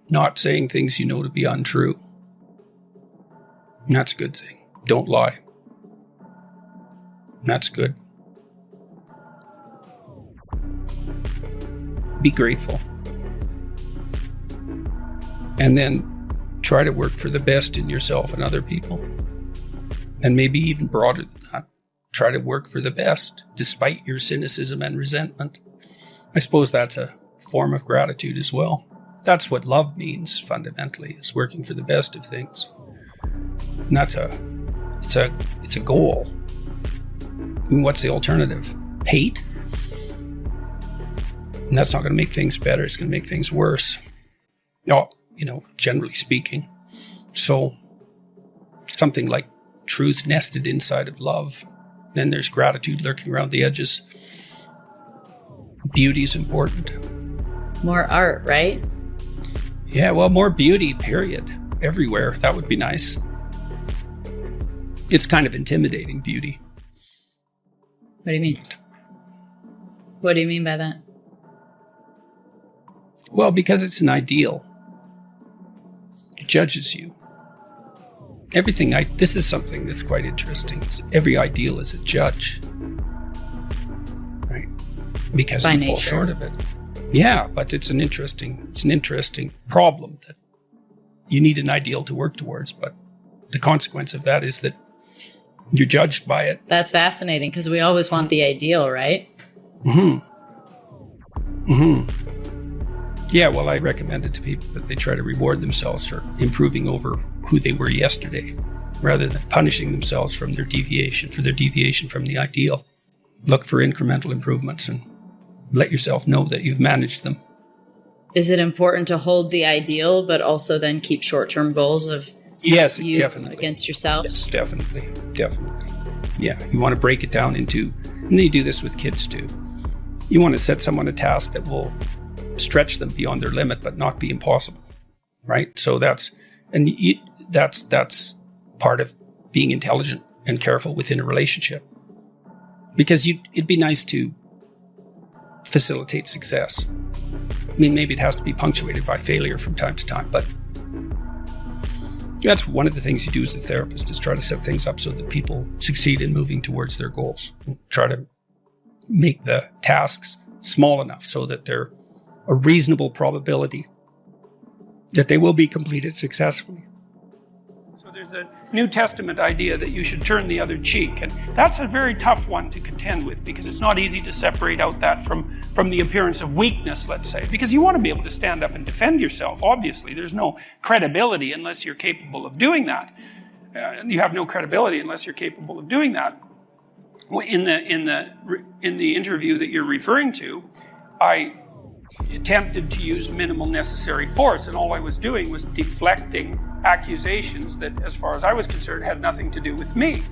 not saying things you know to be untrue. And that's a good thing. Don't lie. And that's good. Be grateful. And then try to work for the best in yourself and other people. And maybe even broader than that. Try to work for the best, despite your cynicism and resentment. I suppose that's a form of gratitude as well. That's what love means, fundamentally, is working for the best of things. And it's a goal. I mean, what's the alternative? Hate? And that's not going to make things better. It's going to make things worse. Oh, generally speaking. So something like truth nested inside of love. Then there's gratitude lurking around the edges. Beauty is important. More art, right? Yeah, well, more beauty, period. Everywhere. That would be nice. It's kind of intimidating, beauty. What do you mean? What do you mean by that? Well, because it's an ideal. It judges you. This is something that's quite interesting. Every ideal is a judge. Right? Because by you nature. fall short of it. Yeah, but it's an interesting problem that you need an ideal to work towards, but the consequence of that is that you're judged by it. That's fascinating because we always want the ideal, right? Yeah, well, I recommend it to people that they try to reward themselves for improving over who they were yesterday, rather than punishing themselves for their deviation from the ideal. Look for incremental improvements and let yourself know that you've managed them. Is it important to hold the ideal, but also then keep short-term goals of yes, you definitely. Against yourself? Yes, definitely. Yeah, you want to break it down into, and you do this with kids too. You want to set someone a task that will stretch them beyond their limit, but not be impossible, right? So that's part of being intelligent and careful within a relationship, because it'd be nice to facilitate success. I mean, maybe it has to be punctuated by failure from time to time, but that's one of the things you do as a therapist, is try to set things up so that people succeed in moving towards their goals. Try to make the tasks small enough so that they're a reasonable probability that they will be completed successfully. So there's a New Testament idea that you should turn the other cheek, and that's a very tough one to contend with, because it's not easy to separate out that from the appearance of weakness, let's say, because you want to be able to stand up and defend yourself. Obviously, there's no credibility unless you're capable of doing that. You have no credibility unless you're capable of doing that. In the interview that you're referring to, I attempted to use minimal necessary force, and all I was doing was deflecting accusations that, as far as I was concerned, had nothing to do with me.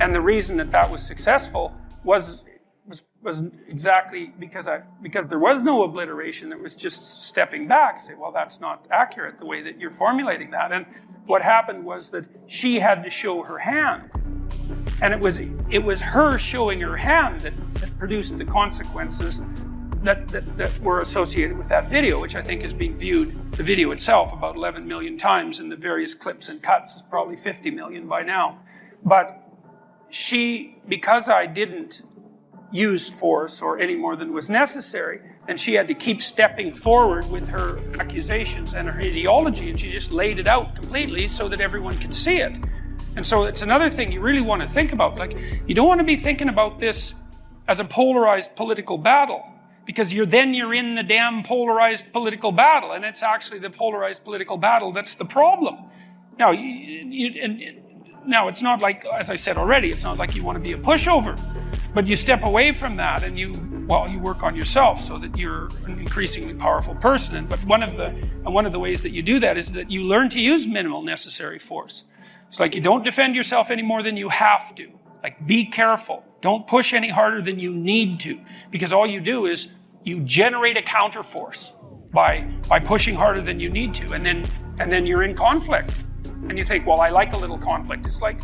And the reason that was successful was exactly because there was no obliteration. It was just stepping back, say, well, that's not accurate the way that you're formulating that. And what happened was that she had to show her hand. And it was her showing her hand that produced the consequences that were associated with that video, which I think is being viewed, the video itself, about 11 million times, and the various clips and cuts is probably 50 million by now. But because I didn't use force or any more than was necessary, and she had to keep stepping forward with her accusations and her ideology, and she just laid it out completely so that everyone could see it. And so it's another thing you really want to think about. Like, you don't want to be thinking about this as a polarized political battle, because you're in the damn polarized political battle, and it's actually the polarized political battle that's the problem. Now, now it's not like, as I said already, it's not like you want to be a pushover, but you step away from that and you work on yourself so that you're an increasingly powerful person. But one of the ways that you do that is that you learn to use minimal necessary force. It's like you don't defend yourself any more than you have to. Like, be careful. Don't push any harder than you need to, because all you do is you generate a counterforce by pushing harder than you need to, and then you're in conflict. And you think, well, I like a little conflict. It's like,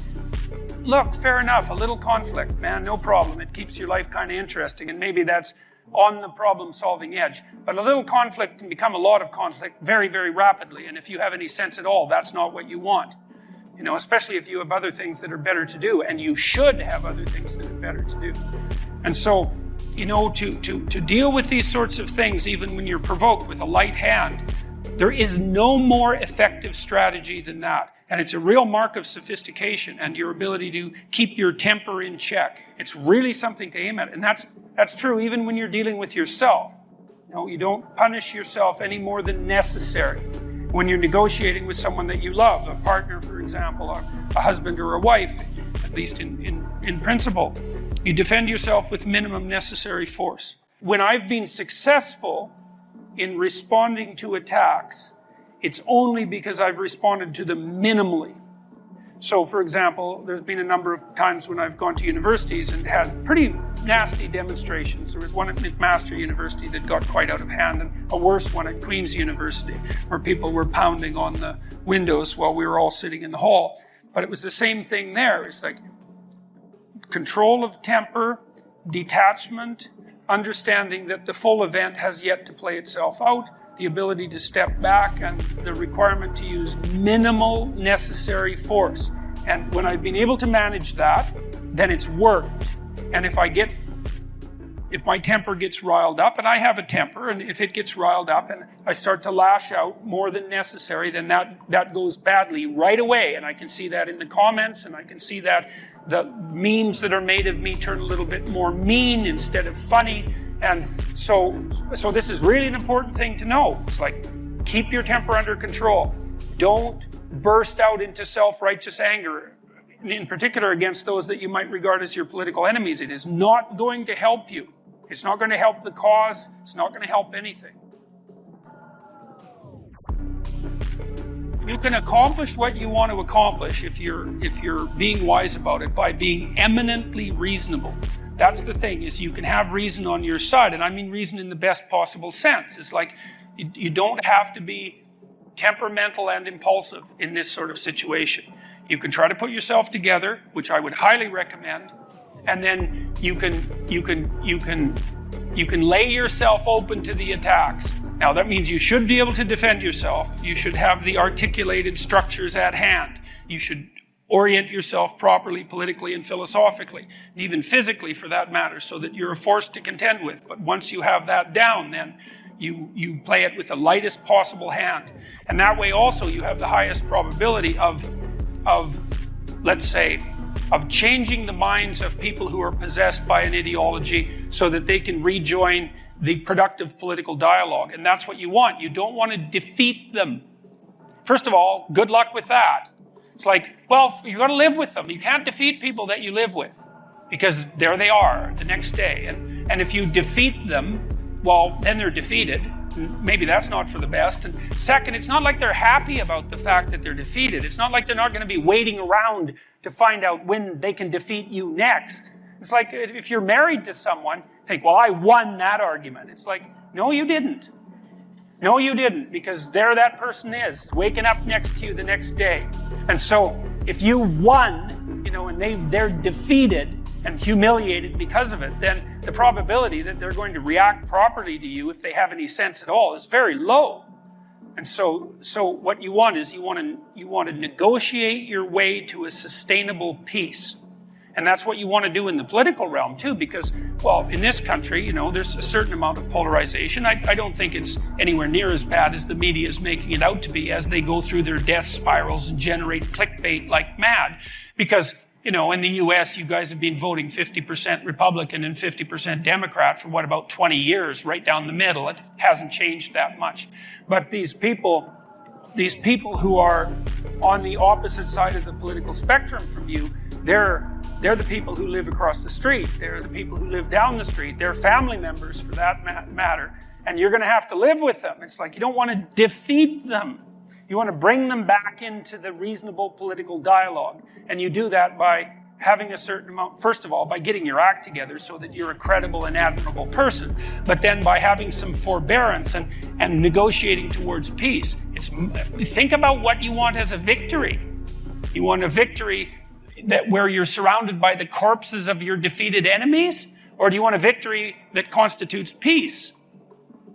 look, fair enough, a little conflict, man, no problem. It keeps your life kind of interesting, and maybe that's on the problem-solving edge. But a little conflict can become a lot of conflict very, very rapidly. And if you have any sense at all, that's not what you want. Especially if you have other things that are better to do, and you should have other things that are better to do. And so, to deal with these sorts of things, even when you're provoked with a light hand, there is no more effective strategy than that. And it's a real mark of sophistication and your ability to keep your temper in check. It's really something to aim at. And that's true even when you're dealing with yourself. You don't punish yourself any more than necessary. When you're negotiating with someone that you love, a partner, for example, a husband or a wife, at least in principle, you defend yourself with minimum necessary force. When I've been successful in responding to attacks, it's only because I've responded to them minimally. So, for example, there's been a number of times when I've gone to universities and had pretty nasty demonstrations. There was one at McMaster University that got quite out of hand, and a worse one at Queen's University, where people were pounding on the windows while we were all sitting in the hall. But it was the same thing there. It's like control of temper, detachment, understanding that the full event has yet to play itself out, the ability to step back, and the requirement to use minimal necessary force. And when I've been able to manage that, then it's worked. And if my temper gets riled up, and I have a temper, and if it gets riled up and I start to lash out more than necessary, then that goes badly right away. And I can see that in the comments, and I can see that the memes that are made of me turn a little bit more mean instead of funny. And so this is really an important thing to know. It's like, keep your temper under control. Don't burst out into self-righteous anger, in particular against those that you might regard as your political enemies. It is not going to help you. It's not going to help the cause. It's not going to help anything. You can accomplish what you want to accomplish if you're being wise about it by being eminently reasonable. That's the thing, is you can have reason on your side, and I mean reason in the best possible sense. It's like you don't have to be temperamental and impulsive in this sort of situation. You can try to put yourself together, which I would highly recommend, and then you can lay yourself open to the attacks. Now that means you should be able to defend yourself. You should have the articulated structures at hand. You should orient yourself properly, politically and philosophically, and even physically for that matter, so that you're a force to contend with. But once you have that down, then you play it with the lightest possible hand. And that way also you have the highest probability of changing the minds of people who are possessed by an ideology so that they can rejoin the productive political dialogue. And that's what you want. You don't want to defeat them. First of all, good luck with that. It's like, well, you've got to live with them. You can't defeat people that you live with, because there they are the next day. And if you defeat them, well, then they're defeated. Maybe that's not for the best. And second, it's not like they're happy about the fact that they're defeated. It's not like they're not going to be waiting around to find out when they can defeat you next. It's like if you're married to someone, think, well, I won that argument. It's like, no, you didn't. No, you didn't, because there that person is, waking up next to you the next day. And so, if you won, and they're defeated and humiliated because of it, then the probability that they're going to react properly to you, if they have any sense at all, is very low. And so what you want is you want to negotiate your way to a sustainable peace. And that's what you want to do in the political realm too, because, well, in this country, there's a certain amount of polarization. I don't think it's anywhere near as bad as the media is making it out to be as they go through their death spirals and generate clickbait like mad. Because, in the US, you guys have been voting 50% Republican and 50% Democrat for about 20 years, right down the middle. It hasn't changed that much. But these people who are on the opposite side of the political spectrum from you, they're the people who live across the street. They're the people who live down the street. They're family members, for that matter. And you're going to have to live with them. It's like you don't want to defeat them. You want to bring them back into the reasonable political dialogue. And you do that by having a certain amount, first of all, by getting your act together so that you're a credible and admirable person. But then by having some forbearance and negotiating towards peace. Think about what you want as a victory. You want a victory where you're surrounded by the corpses of your defeated enemies, Or do you want a victory that constitutes peace?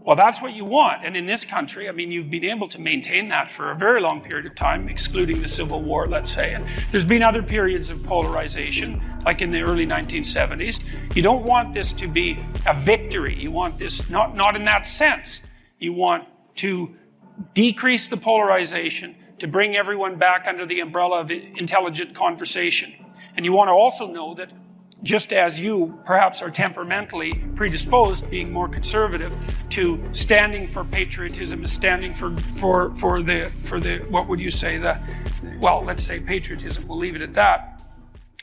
Well, that's what you want. And in this country, I mean, you've been able to maintain that for a very long period of time, excluding the Civil War, let's say. And there's been other periods of polarization, like in the early 1970s. You don't want this to be a victory. You want this, not in that sense. You want to decrease the polarization, to bring everyone back under the umbrella of intelligent conversation. And you want to also know that just as you perhaps are temperamentally predisposed, being more conservative, to standing for patriotism, standing for the what would you say, let's say patriotism, we'll leave it at that,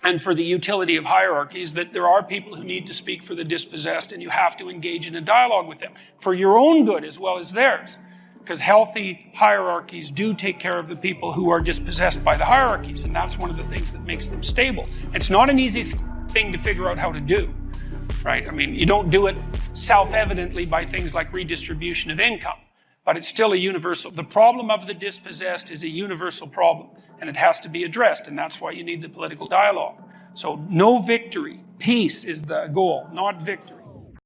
and for the utility of hierarchies, that there are people who need to speak for the dispossessed, and you have to engage in a dialogue with them for your own good as well as theirs. Because healthy hierarchies do take care of the people who are dispossessed by the hierarchies, and that's one of the things that makes them stable. It's not an easy thing to figure out how to do, right? I mean, you don't do it self-evidently by things like redistribution of income, but it's still a universal. The problem of the dispossessed is a universal problem, and it has to be addressed, and that's why you need the political dialogue. So no victory. Peace is the goal, not victory.